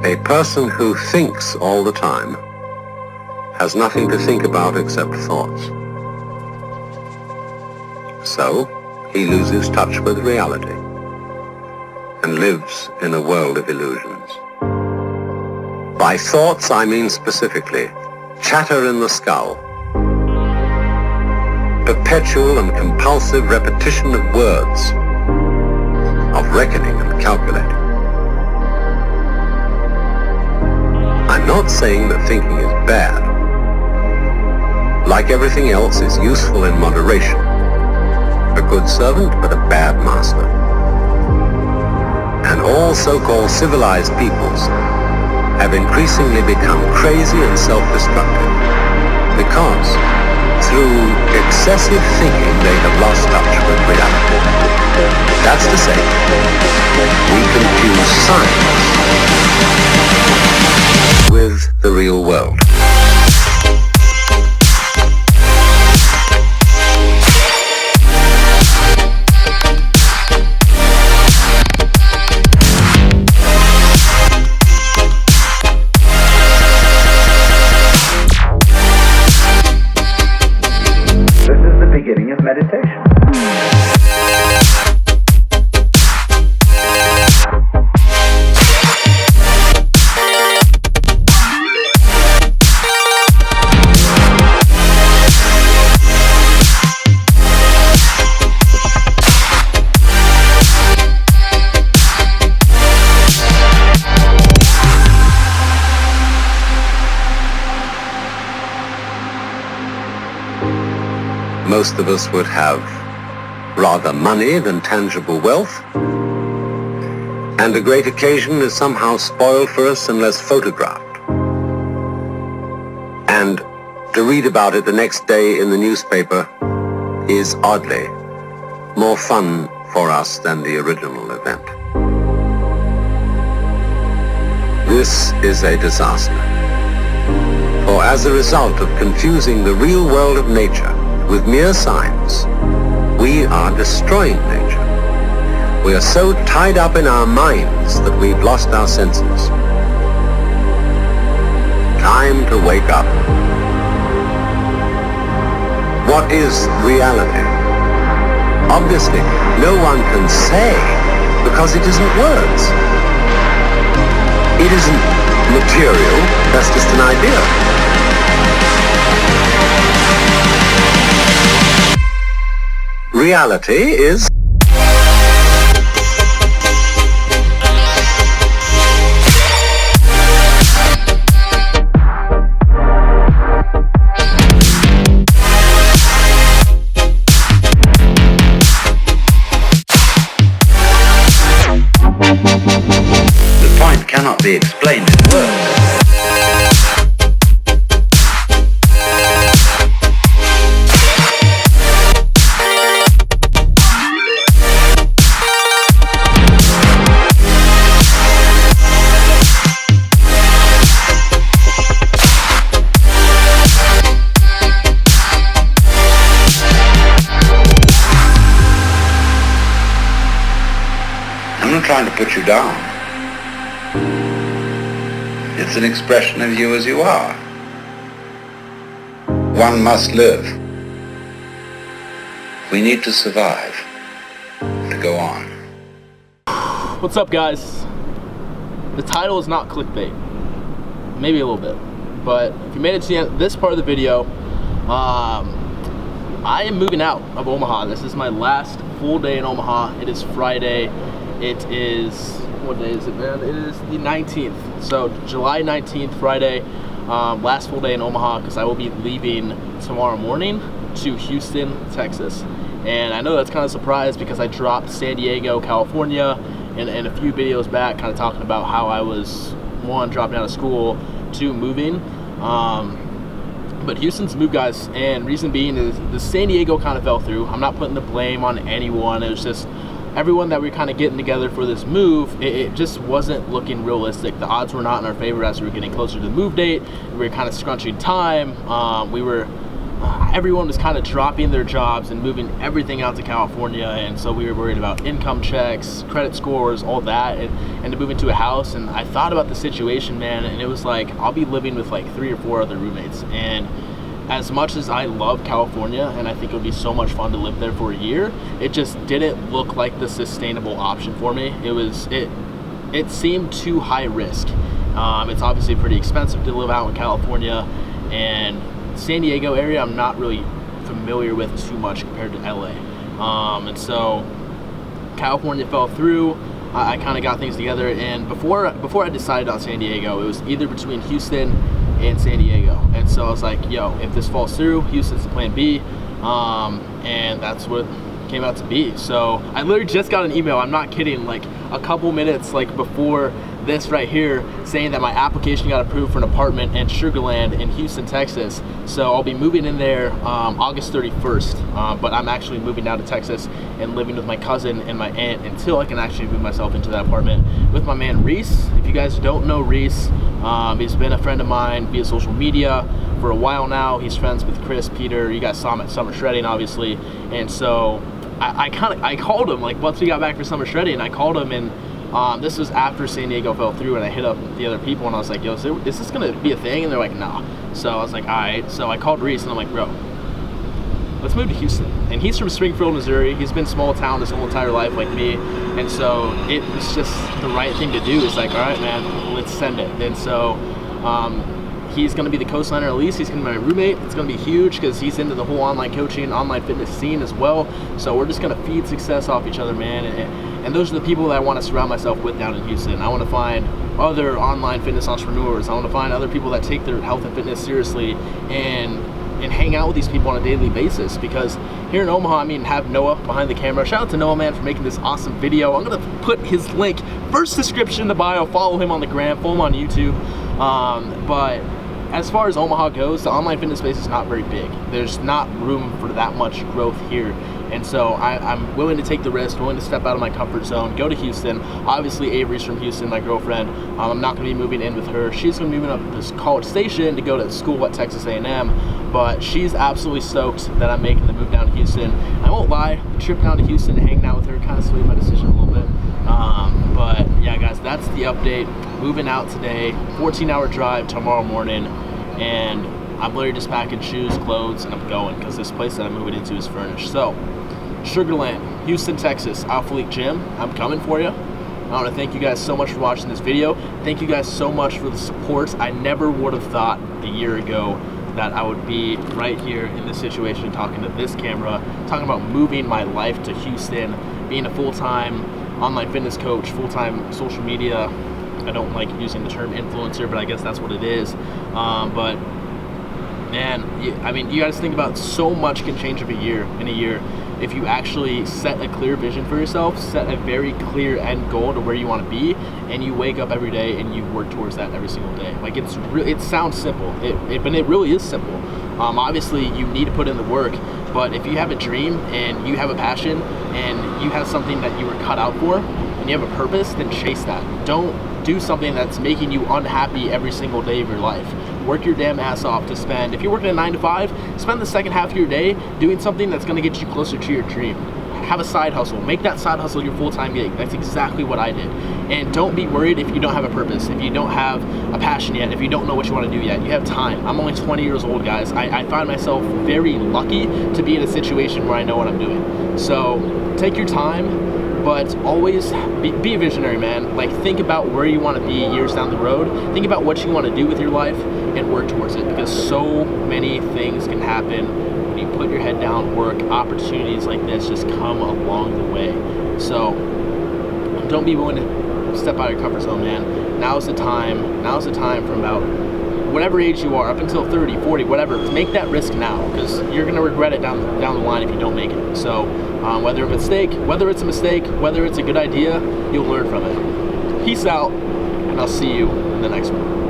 A person who thinks all the time has nothing to think about except thoughts. So, he loses touch with reality and lives in a world of illusions. By thoughts, I mean specifically chatter in the skull, perpetual and compulsive repetition of words, of reckoning and calculating. I'm not saying that thinking is bad. Like everything else, it's useful in moderation. A good servant, but a bad master. And all so-called civilized peoples have increasingly become crazy and self-destructive because through excessive thinking they have lost touch with reality. That's to say, we confuse science with the real world. Meditation. Most of us would have rather money than tangible wealth, and a great occasion is somehow spoiled for us unless photographed. And to read about it the next day in the newspaper is oddly more fun for us than the original event. This is a disaster, for as a result of confusing the real world of nature with mere signs, we are destroying nature. We are so tied up in our minds that we've lost our senses. Time to wake up. What is reality? Obviously, no one can say because it isn't words. It isn't material, that's just an idea. Reality is the point cannot be explained in words. I'm not trying to put you down. It's an expression of you as you are. One must live. We need to survive to go on. What's up, guys? The title is not clickbait. Maybe a little bit. But if you made it to this part of the video, I am moving out of Omaha. This is my last full day in Omaha. It is Friday. It is, what day is it, man? It is the 19th. So July 19th, Friday, last full day in Omaha, because I will be leaving tomorrow morning to Houston, Texas. And I know that's kind of a surprise because I dropped San Diego, California, and a few videos back kind of talking about how I was, one, dropping out of school, two, moving. But Houston's moved, guys, and reason being is the San Diego kind of fell through. I'm not putting the blame on anyone. It was just everyone that we were kind of getting together for this move, it just wasn't looking realistic. The odds were not in our favor as we were getting closer to the move date. We were kind of scrunching time. We were everyone was kind of dropping their jobs and moving everything out to California, and so we were worried about income checks, credit scores, all that, and to move into a house. And I thought about the situation, man, and it was like, I'll be living with like 3 or 4 other roommates, and as much as I love California and I think it would be so much fun to live there for a year, it just didn't look like the sustainable option for me. It seemed too high risk. It's obviously pretty expensive to live out in California, and San Diego area I'm not really familiar with too much compared to LA. And so California fell through. I kind of got things together, and before I decided on San Diego, it was either between Houston and San Diego. And so I was like, yo, if this falls through, Houston's the plan B. And that's what came out to be. So I literally just got an email, I'm not kidding, like a couple minutes like before this right here, saying that my application got approved for an apartment in Sugar Land in Houston, Texas. So I'll be moving in there August 31st, but I'm actually moving down to Texas and living with my cousin and my aunt until I can actually move myself into that apartment with my man Reese. If you guys don't know Reese, he's been a friend of mine via social media for a while now. He's friends with Chris, Peter. You guys saw him at Summer Shredding, obviously. And so I called him like once we got back for Summer Shredding. I called him, and this was after San Diego fell through, and I hit up the other people and I was like, yo, is this gonna be a thing? And they're like, nah. So I was like, all right. So I called Reese and I'm like, bro, let's move to Houston. And he's from Springfield, Missouri. He's been small town his whole entire life like me. And so it was just the right thing to do. It's like, all right, man, let's send it. And so he's gonna be the co-signer at least. He's gonna be my roommate. It's gonna be huge because he's into the whole online coaching, online fitness scene as well. So we're just gonna feed success off each other, man. And those are the people that I want to surround myself with down in Houston. I want to find other online fitness entrepreneurs. I want to find other people that take their health and fitness seriously and hang out with these people on a daily basis. Because here in Omaha, I mean, have Noah behind the camera. Shout out to Noah, man, for making this awesome video. I'm gonna put his link first description in the bio. Follow him on the gram, follow him on YouTube. But as far as Omaha goes, the online fitness space is not very big. There's not room for that much growth here. And so I'm willing to take the risk, willing to step out of my comfort zone, go to Houston. Obviously, Avery's from Houston, my girlfriend. I'm not going to be moving in with her. She's going to be moving up to this College Station to go to school at Texas A&M. But she's absolutely stoked that I'm making the move down to Houston. I won't lie, the trip down to Houston and hanging out with her kind of swayed my decision a little bit. But yeah, guys, that's the update. Moving out today, 14-hour drive tomorrow morning. And I'm literally just packing shoes, clothes, and I'm going because this place that I'm moving into is furnished. So, Sugar Land, Houston, Texas, Alpha League Gym, I'm coming for you. I want to thank you guys so much for watching this video. Thank you guys so much for the support. I never would have thought a year ago that I would be right here in this situation talking to this camera, talking about moving my life to Houston, being a full-time online fitness coach, full-time social media. I don't like using the term influencer, but I guess that's what it is. But man, I mean, you guys think about so much can change in a year if you actually set a clear vision for yourself, set a very clear end goal to where you want to be, and you wake up every day and you work towards that every single day. Like it sounds simple, but it really is simple. Obviously, you need to put in the work, but if you have a dream and you have a passion and you have something that you were cut out for and you have a purpose, then chase that. Don't do something that's making you unhappy every single day of your life. Work your damn ass off to spend, if you're working a 9 to 5, spend the second half of your day doing something that's gonna get you closer to your dream. Have a side hustle, make that side hustle your full-time gig. That's exactly what I did. And don't be worried if you don't have a purpose, if you don't have a passion yet, if you don't know what you wanna do yet. You have time. I'm only 20 years old, guys. I find myself very lucky to be in a situation where I know what I'm doing. So take your time, but always be a visionary, man. Like, think about where you want to be years down the road. Think about what you want to do with your life and work towards it, because so many things can happen when you put your head down, work. Opportunities like this just come along the way. So don't be willing to step out of your comfort zone, man. Now's the time. Now's the time from about whatever age you are, up until 30, 40, whatever, make that risk now, because you're going to regret it down the line if you don't make it. So whether it's a mistake, whether it's a good idea, you'll learn from it. Peace out, and I'll see you in the next one.